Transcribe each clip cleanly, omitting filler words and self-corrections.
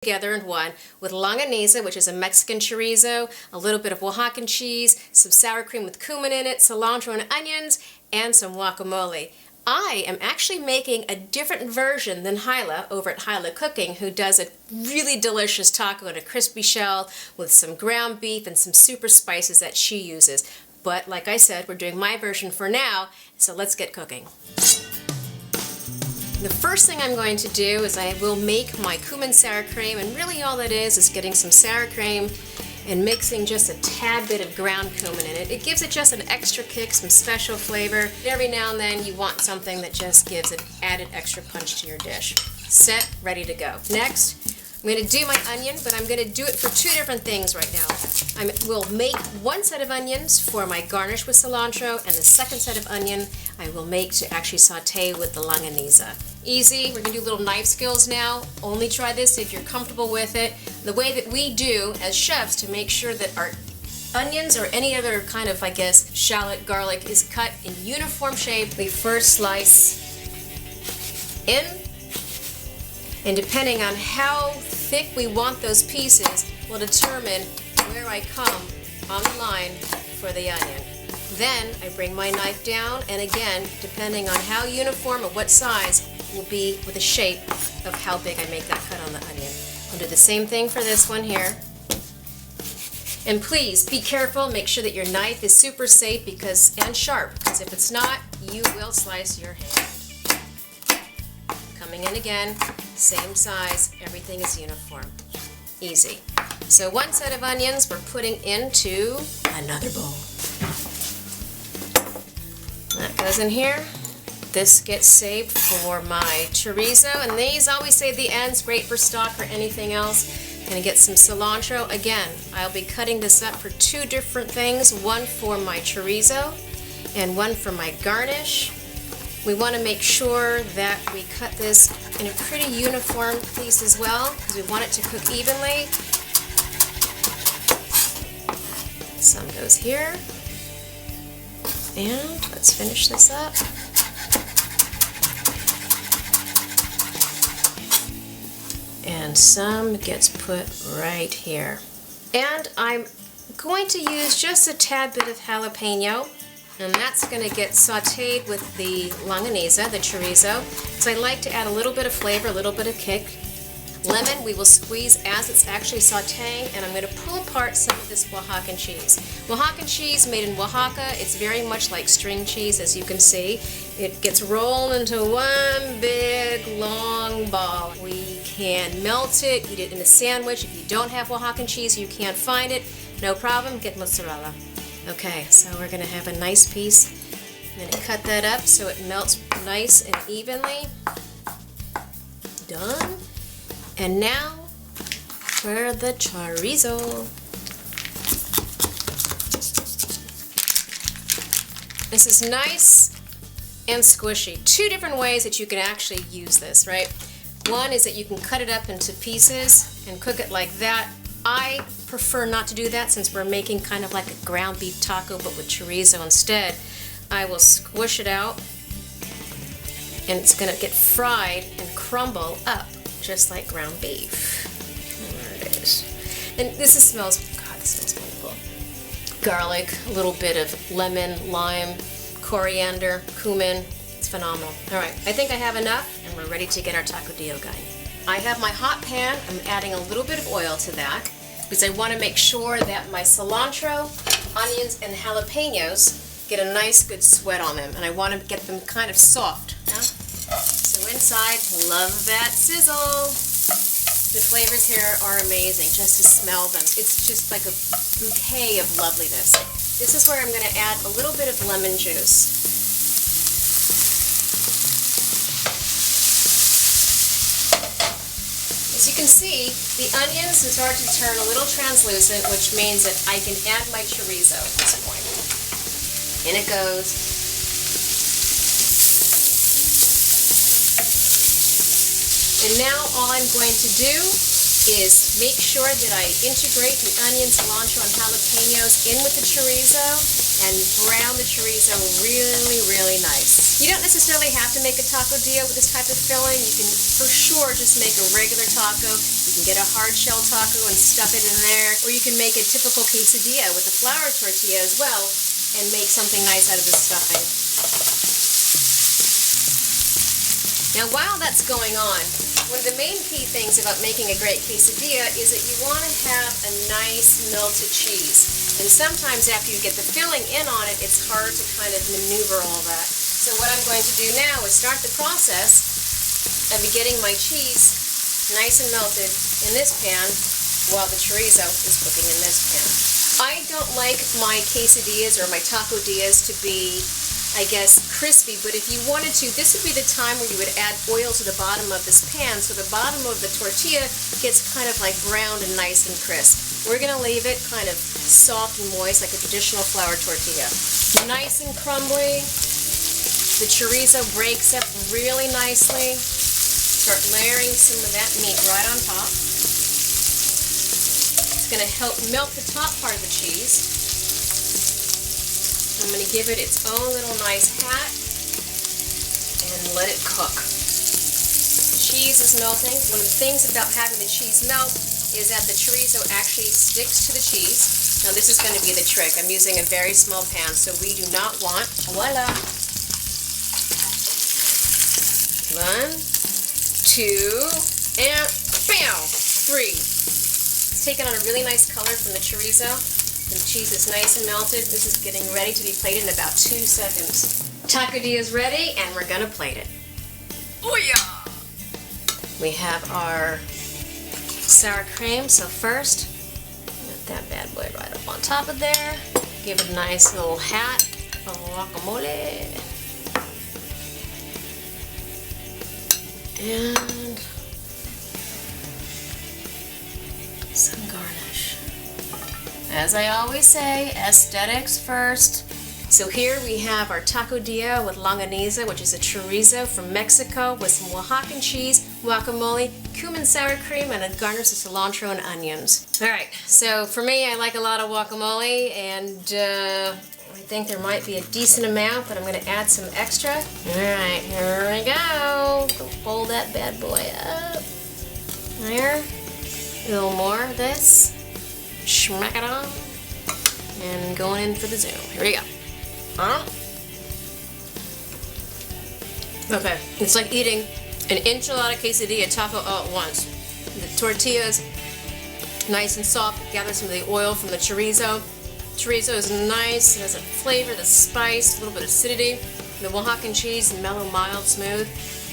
together in one with longaniza, which is a Mexican chorizo, a little bit of Oaxacan cheese, some sour cream with cumin in it, cilantro and onions, and some guacamole. I am actually making a different version than Hilah over at HilahCooking, who does a really delicious taco in a crispy shell with some ground beef and some super spices that she uses. But like I said, we're doing my version for now, so let's get cooking. The first thing I'm going to do is I will make my cumin sour cream, and really all that is getting some sour cream and mixing just a tad bit of ground cumin in it. It gives it just an extra kick, some special flavor. Every now and then you want something that just gives an added extra punch to your dish. Set, ready to go. Next, I'm going to do my onion, but I'm going to do it for two different things right now. I will make one set of onions for my garnish with cilantro, and the second set of onion I will make to actually saute with the longaniza. Easy. We're going to do little knife skills now. Only try this if you're comfortable with it. The way that we do as chefs to make sure that our onions or any other kind of, shallot, garlic is cut in uniform shape. We first slice in, and depending on how thick we want those pieces will determine where I come on the line for the onion. Then I bring my knife down, and again, depending on how uniform or what size, will be with the shape of how big I make that cut on the onion. I'll do the same thing for this one here. And please be careful, make sure that your knife is super safe and sharp, because if it's not, you will slice your hand. Coming in again, same size, everything is uniform. Easy. So one set of onions we're putting into another bowl. That goes in here. This gets saved for my chorizo, and these always save the ends, great for stock or anything else. Gonna get some cilantro. Again, I'll be cutting this up for two different things, one for my chorizo and one for my garnish. We want to make sure that we cut this in a pretty uniform piece as well, because we want it to cook evenly. Some goes here, and let's finish this up. And some gets put right here. And I'm going to use just a tad bit of jalapeno, and that's going to get sauteed with the longaniza, the chorizo, because I like to add a little bit of flavor, a little bit of kick. Lemon we will squeeze as it's actually sauteing, and I'm going to pull apart some of this Oaxacan cheese. Oaxacan cheese made in Oaxaca, it's very much like string cheese, as you can see. It gets rolled into one big long ball. We can melt it, eat it in a sandwich. If you don't have Oaxacan cheese, you can't find it, no problem, get mozzarella. Okay, so we're going to have a nice piece. I'm going to cut that up so it melts nice and evenly. Done. And now for the chorizo. This is nice and squishy. Two different ways that you can actually use this, right? One is that you can cut it up into pieces and cook it like that. I prefer not to do that since we're making kind of like a ground beef taco but with chorizo instead. I will squish it out, and it's going to get fried and crumble up just like ground beef. There it is. And this smells, God, this smells wonderful. Garlic, a little bit of lemon, lime, coriander, cumin. It's phenomenal. All right, I think I have enough, and we're ready to get our TacoDilla going. I have my hot pan. I'm adding a little bit of oil to that because I want to make sure that my cilantro, onions, and jalapenos get a nice good sweat on them, and I want to get them kind of soft. Yeah? So inside, love that sizzle. The flavors here are amazing, just to smell them. It's just like a bouquet of loveliness. This is where I'm going to add a little bit of lemon juice. As you can see, the onions have started to turn a little translucent, which means that I can add my chorizo at this point. In it goes. And now all I'm going to do is make sure that I integrate the onions, cilantro, and jalapenos in with the chorizo. and brown the chorizo really, really nice. You don't necessarily have to make a TacoDilla with this type of filling. You can for sure just make a regular taco. You can get a hard shell taco and stuff it in there, or you can make a typical quesadilla with a flour tortilla as well and make something nice out of the stuffing. Now while that's going on, one of the main key things about making a great quesadilla is that you want to have a nice melted cheese. And sometimes after you get the filling in on it, it's hard to kind of maneuver all that. So what I'm going to do now is start the process of getting my cheese nice and melted in this pan while the chorizo is cooking in this pan. I don't like my quesadillas or my tacodillas to be, I guess, crispy, but if you wanted to, this would be the time where you would add oil to the bottom of this pan so the bottom of the tortilla gets kind of like browned and nice and crisp. We're going to leave it kind of soft and moist like a traditional flour tortilla. Nice and crumbly. The chorizo breaks up really nicely. Start layering some of that meat right on top. It's going to help melt the top part of the cheese. I'm going to give it its own little nice pat and let it cook. Cheese is melting. One of the things about having the cheese melt is that the chorizo actually sticks to the cheese. Now this is going to be the trick. I'm using a very small pan, so we do not want, voila, 1, 2, and bam, 3. It's taken on a really nice color from the chorizo. The cheese is nice and melted. This is getting ready to be plated in about 2 seconds. TacoDilla is ready, and we're gonna plate it. Oh yeah! We have our sour cream. So first, get that bad boy right up on top of there. Give it a nice little hat of guacamole, and some garnish. As I always say, aesthetics first. So here we have our TacoDilla with longaniza, which is a chorizo from Mexico with some Oaxacan cheese, guacamole, cumin sour cream, and a garnish of cilantro and onions. Alright, so for me, I like a lot of guacamole, and I think there might be a decent amount, but I'm going to add some extra. Alright, here we go. Fold that bad boy up. There. A little more of this. Smack it on. And going in for the zoom. Here we go. Okay, it's like eating an enchilada quesadilla taco all at once. The tortilla's nice and soft, gather some of the oil from the chorizo. Chorizo is nice, it has a flavor, the spice, a little bit of acidity. The Oaxacan cheese, mellow, mild, smooth.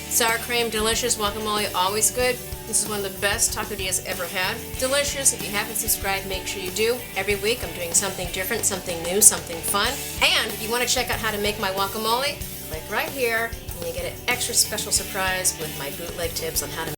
Sour cream, delicious. Guacamole, always good. This is one of the best TacoDillas ever had. Delicious. If you haven't subscribed, make sure you do. Every week I'm doing something different, something new, something fun. And if you want to check out how to make my guacamole, click right here and you get an extra special surprise with my bootleg tips on how to